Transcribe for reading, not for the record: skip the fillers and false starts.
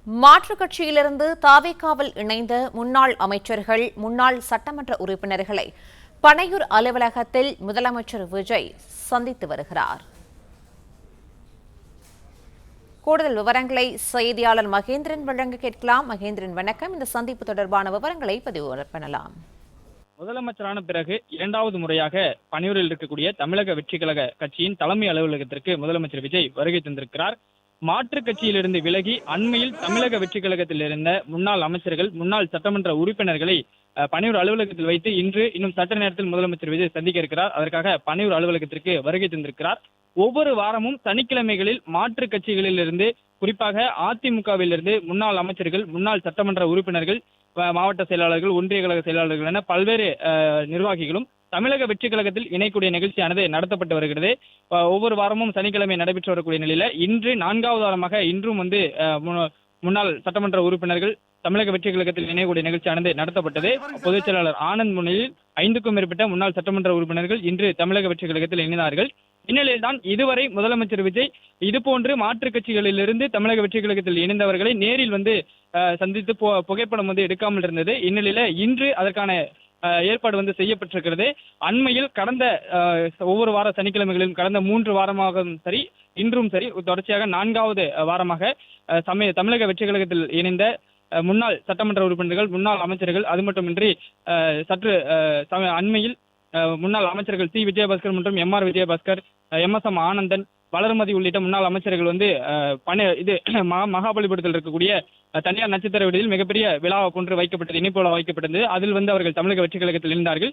மாற்றுக் கட்சியிலிருந்து தாவேகாவில் இணைந்த முன்னாள் அமைச்சர்கள், முன்னாள் சட்டமன்ற உறுப்பினர்களை பனையூர் அலுவலகத்தில் முதலமைச்சர் விஜய் சந்தித்து வருகிறார். கூடுதல் விவரங்களை செய்தியாளர் மகேந்திரன் வழங்க கேட்கலாம். மகேந்திரன், வணக்கம். இந்த சந்திப்பு தொடர்பான விவரங்களை பதிவு பண்ணலாம். முதலமைச்சரான பிறகு இரண்டாவது முறையாக பனையூரில் இருக்கக்கூடிய தமிழக வெற்றிக் கழக கட்சியின் தலைமை அலுவலகத்திற்கு முதலமைச்சர் விஜய் வருகை தந்திருக்கிறார். மாற்றுக் கட்சியிலிருந்து விலகி அண்மையில் தமிழக வெற்றிக் கழகத்தில் இருந்த முன்னாள் அமைச்சர்கள், முன்னாள் சட்டமன்ற உறுப்பினர்களை பனையூர் அலுவலகத்தில் வைத்து இன்னும் சற்று நேரத்தில் முதலமைச்சர் விஜய் சந்திக்க இருக்கிறார். அதற்காக பனையூர் அலுவலகத்திற்கு வருகை தந்திருக்கிறார். ஒவ்வொரு வாரமும் சனிக்கிழமைகளில் மாற்றுக் கட்சிகளில் இருந்து, குறிப்பாக அதிமுகவில் இருந்து முன்னாள் அமைச்சர்கள், முன்னாள் சட்டமன்ற உறுப்பினர்கள், மாவட்ட செயலாளர்கள், ஒன்றிய கழக செயலாளர்கள் என பல்வேறு நிர்வாகிகளும் தமிழக வெற்றிக் கழகத்தில் இணைக்கூடிய நிகழ்ச்சியானது நடத்தப்பட்டு வருகிறது. ஒவ்வொரு வாரமும் சனிக்கிழமை நடைபெற்று வரக்கூடிய நிலையில இன்று 4வது வாரமாக இன்றும் முன்னாள் சட்டமன்ற உறுப்பினர்கள் தமிழக வெற்றிக் கழகத்தில் இணையக்கூடிய நிகழ்ச்சியானது நடத்தப்பட்டது. பொதுச் செயலாளர் ஆனந்த் முன்னிலையில் 5க்கும் மேற்பட்ட முன்னாள் சட்டமன்ற உறுப்பினர்கள் இன்று தமிழக வெற்றிக் கழகத்தில் இணைந்தார்கள். இந்நிலையில்தான் இதுவரை முதலமைச்சர் விஜய் இதுபோன்று மாற்றுக் கட்சிகளிலிருந்து தமிழக வெற்றிக் கழகத்தில் இணைந்தவர்களை நேரில் சந்தித்து புகைப்படம் எடுக்காமல் இருந்தது. இந்நிலையில இன்று அதற்கான ஏற்பாடு செய்யப்பட்டிருக்கிறது. அண்மையில் கடந்த ஒவ்வொரு வார சனிக்கிழமைகளிலும் கடந்த 3 வாரமாகவும் சரி, இன்றும் சரி, தொடர்ச்சியாக 4வது வாரமாக தமிழக வெற்றிக் கழகத்தில் இணைந்த முன்னாள் சட்டமன்ற உறுப்பினர்கள், முன்னாள் அமைச்சர்கள், அது மட்டுமின்றி சற்று அண்மையில் முன்னாள் அமைச்சர்கள் சி. விஜயபாஸ்கர் மற்றும் எம்.ஆர். விஜயபாஸ்கர், எம்.எஸ்.எம். ஆனந்தன், வளர்மதி உள்ளிட்ட முன்னாள் அமைச்சர்கள் மகாபலிபுரத்தில் இருக்கக்கூடிய தனியார் நட்சத்திர விடுதியில் மிகப்பெரிய விழா போன்று வைக்கப்பட்டது, இணைப்பு விழா வைக்கப்பட்டது. அதில் அவர்கள் தமிழக வெற்றிக் கழகத்தில் இருந்தார்கள்.